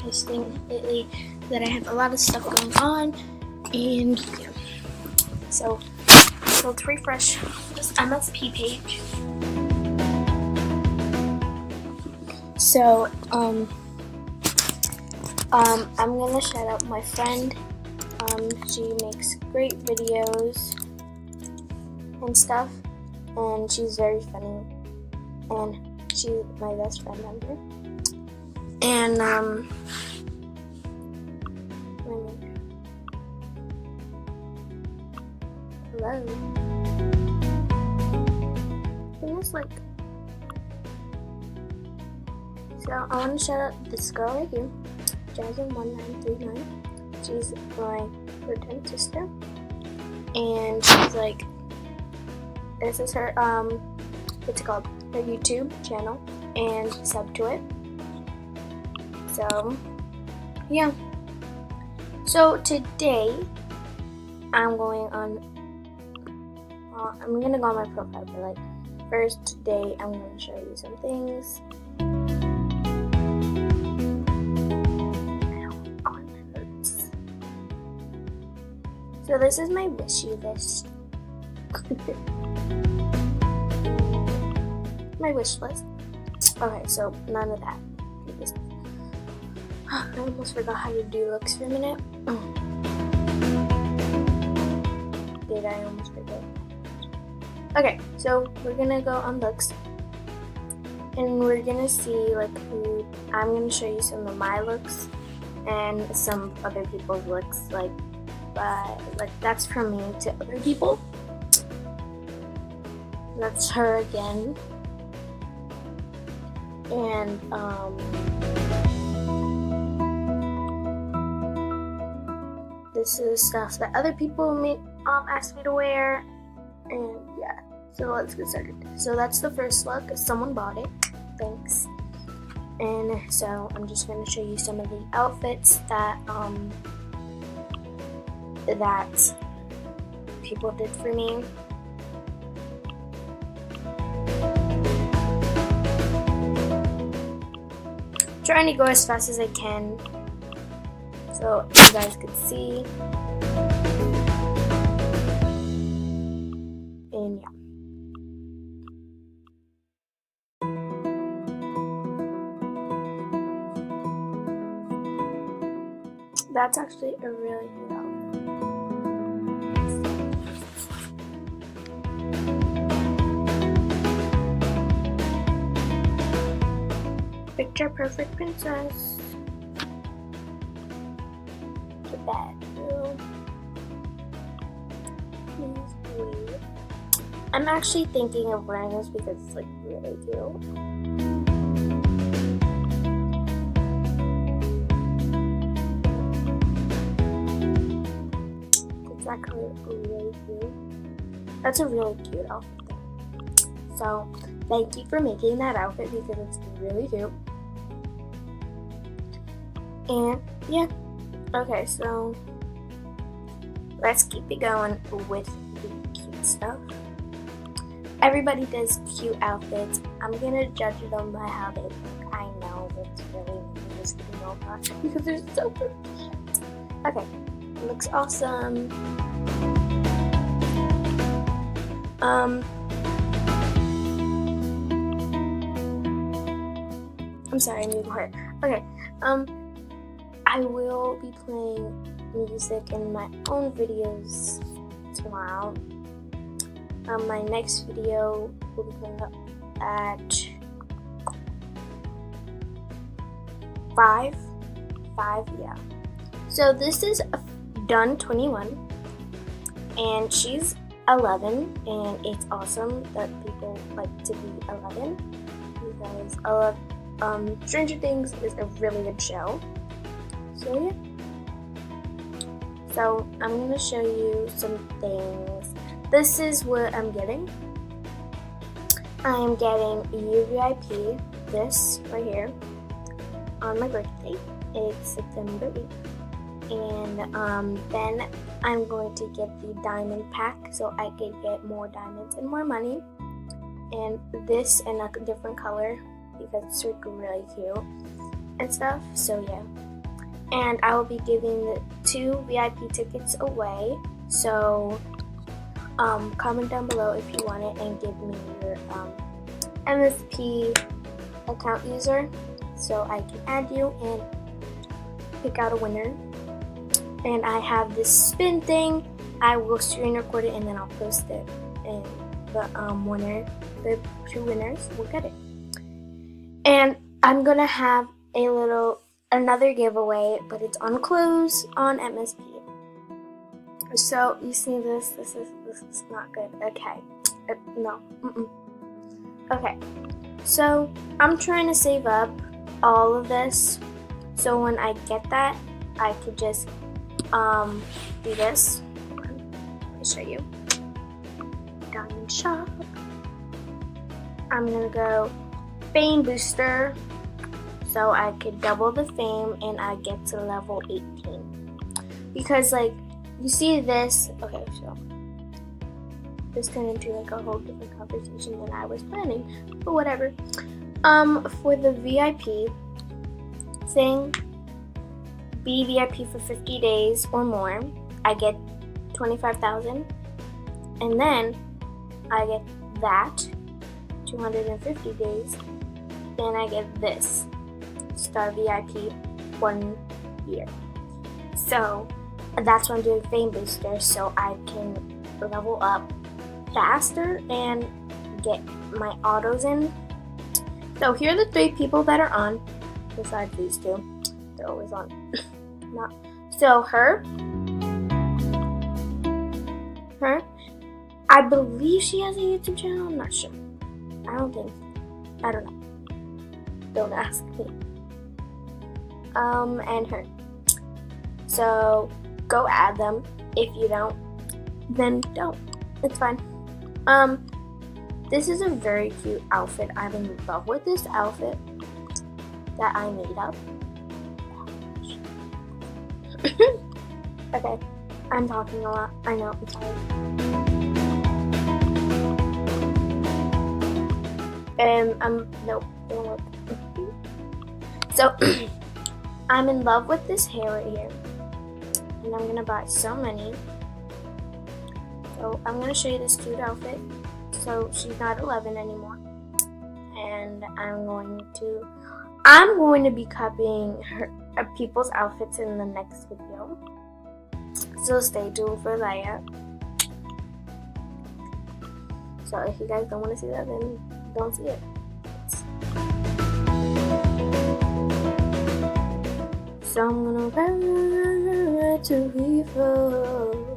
posting lately that I have a lot of stuff going on, and yeah. So to refresh this MSP page. So I'm gonna shout out my friend. She makes great videos and stuff, and she's very funny, and she's my best friend on here. And hello. It's like, so I want to shout out this girl right here, Jasmine1939. She's my pretend sister, and she's like, this is her what's it called, her YouTube channel, and sub to it. So yeah. So today I'm going on. I'm gonna go on my profile, but like first today I'm gonna show you some things. So this is my wishy list. My wish list. Okay, so none of that. I almost forgot how to do looks for a minute. Did I almost forget? Okay, so we're gonna go on looks, and we're gonna see like who. I'm gonna show you some of my looks and some other people's looks, like, but like that's from me to other people. That's her again, and this is stuff that other people asked me to wear, and yeah. So let's get started. So that's the first look. Someone bought it. Thanks. And so I'm just going to show you some of the outfits that that people did for me. Trying to go as fast as I can so you guys could see. And yeah. That's actually a really good outfit. Picture perfect princess. The bedroom. I'm actually thinking of wearing this because it's like really cute. It's actually really cute. That's a really cute outfit. So thank you for making that outfit because it's really cute. And yeah. Okay, so let's keep it going with the cute stuff. Everybody does cute outfits. I'm gonna judge them by how they look. I know it's really just getting over because they're so pretty. Okay, looks awesome. I'm sorry, I need more. Okay, I will be playing music in my own videos tomorrow. My next video will be coming up at 5, yeah. So this is Done 21, and she's 11, and it's awesome that people like to be 11 because I love Stranger Things is a really good show. So yeah. So I'm gonna show you some things. This is what I'm getting. I am getting UVIP, this right here, on my birthday. It's September 8th. And then I'm going to get the diamond pack so I can get more diamonds and more money. And this in a different color because it's like really cute and stuff. So yeah. and I will be giving the 2 VIP tickets away. So comment down below if you want it and give me your MSP account user so I can add you and pick out a winner. And I have this spin thing. I will screen record it and then I'll post it, and the 2 winners will get it. And I'm gonna have another giveaway, but it's on clothes on MSP. So you see this is not good. Okay, no. Okay, so I'm trying to save up all of this, so when I get that, I could just do this. Let me show you. Diamond shop. I'm gonna go fame booster, so I could double the fame and I get to level 18. Because like you see this, okay, so this turned into like a whole different conversation than I was planning, but whatever. For the VIP thing, be VIP for 50 days or more, I get 25,000, and then I get that 250 days, then I get this Star VIP 1 year. So that's why I'm doing Fame Booster, so I can level up faster and get my autos in. So here are the 3 people that are on, besides these 2. They're always on. Not so her. I believe she has a YouTube channel. I'm not sure. I don't know. Don't ask me. And her. So go add them. If you don't, then don't. It's fine. This is a very cute outfit. I'm in love with this outfit that I made up. Okay, I'm talking a lot. I know, I'm sorry. Nope, don't look. So, I'm in love with this hair right here. And I'm gonna buy so many. So, I'm gonna show you this cute outfit. So, she's not 11 anymore. And I'm going to be copying people's outfits in the next video. So stay tuned for that. So if you guys don't want to see that, then don't see it. So I'm gonna run to people.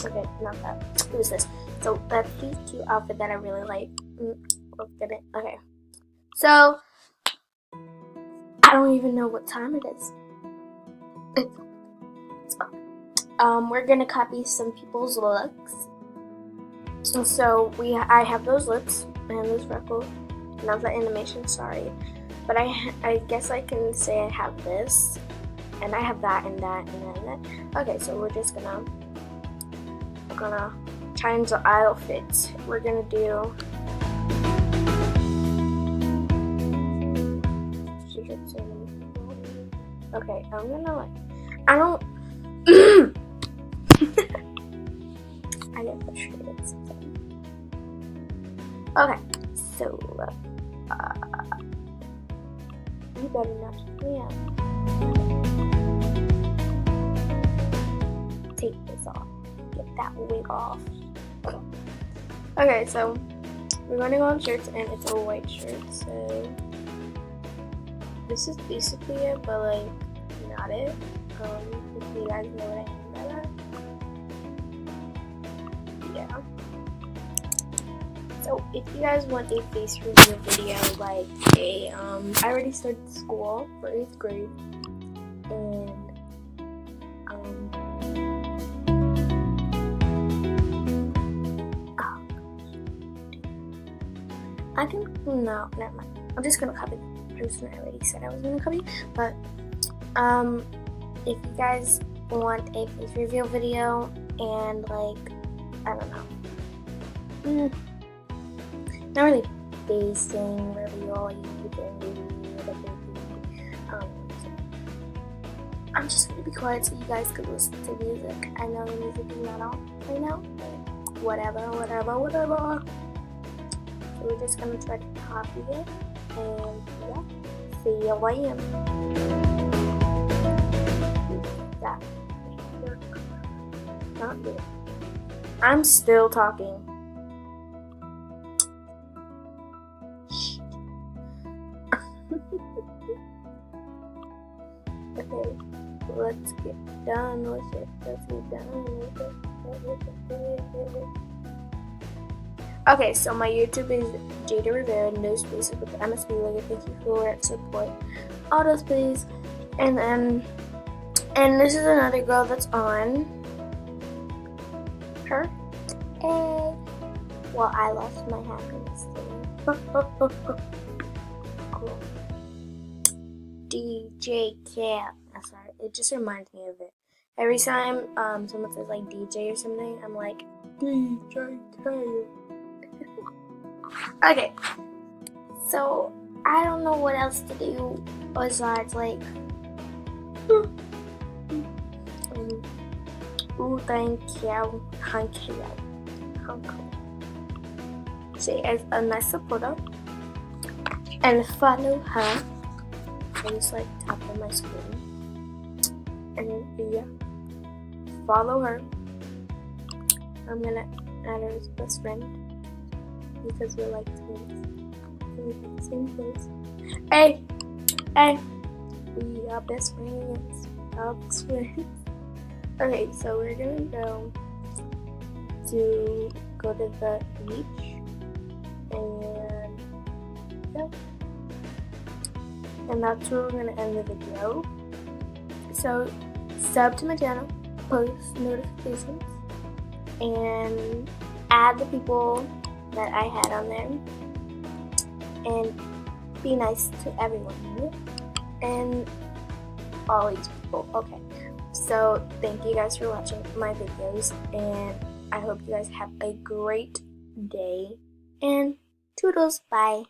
Okay, not that. Who is this? So that's the cute outfit that I really like. Looked at it. Okay. So I don't even know what time it is. We're gonna copy some people's looks. And so I have those looks and those freckles. Not the animation, sorry. But I guess I can say I have this, and I have that and that and that. Okay, so we're gonna change the outfits. We're gonna do okay, I'm gonna I don't I get frustrated sometimes. Okay, so you better not check me out. Take this off. Get that wig off. Okay, so we're going to go on shirts, and it's a white shirt, so this is basically it, but like not it. If you guys know what I mean by that. Yeah. So if you guys want a face review video, like I already started school for 8th grade, and no, never mind. I'm just gonna copy the person I already said I was gonna copy. But if you guys want a face reveal video and like I don't know, not really basing, really all you can do. I'm just gonna be quiet so you guys can listen to music. I know the music is not on right now, but whatever. So we're just gonna try to copy it, and yeah, see you later. That work. Not good. I'm still talking. Okay, let's get done with it. Okay, so my YouTube is Jada Rivera, no spaces with the MSB logo. Thank you for your support. All those please. And this is another girl that's on her. And well, I lost my happiness thing. Cool. DJ Cat. I'm sorry, it just reminds me of it. Every time someone says like DJ or something, I'm like DJ Cat. Okay, so I don't know what else to do besides like thank you. She is a nice supporter, and follow her. I just like tap on my screen, and yeah, follow her. I'm gonna add her as best friend because we're like twins. We're in the same place. Hey, we are best friends. Okay, so we're gonna go to the beach, and yeah. And that's where we're going to end the video. So, sub to my channel, post notifications, and add the people that I had on there, and be nice to everyone, and all these people. Okay, so thank you guys for watching my videos, and I hope you guys have a great day, and toodles, bye.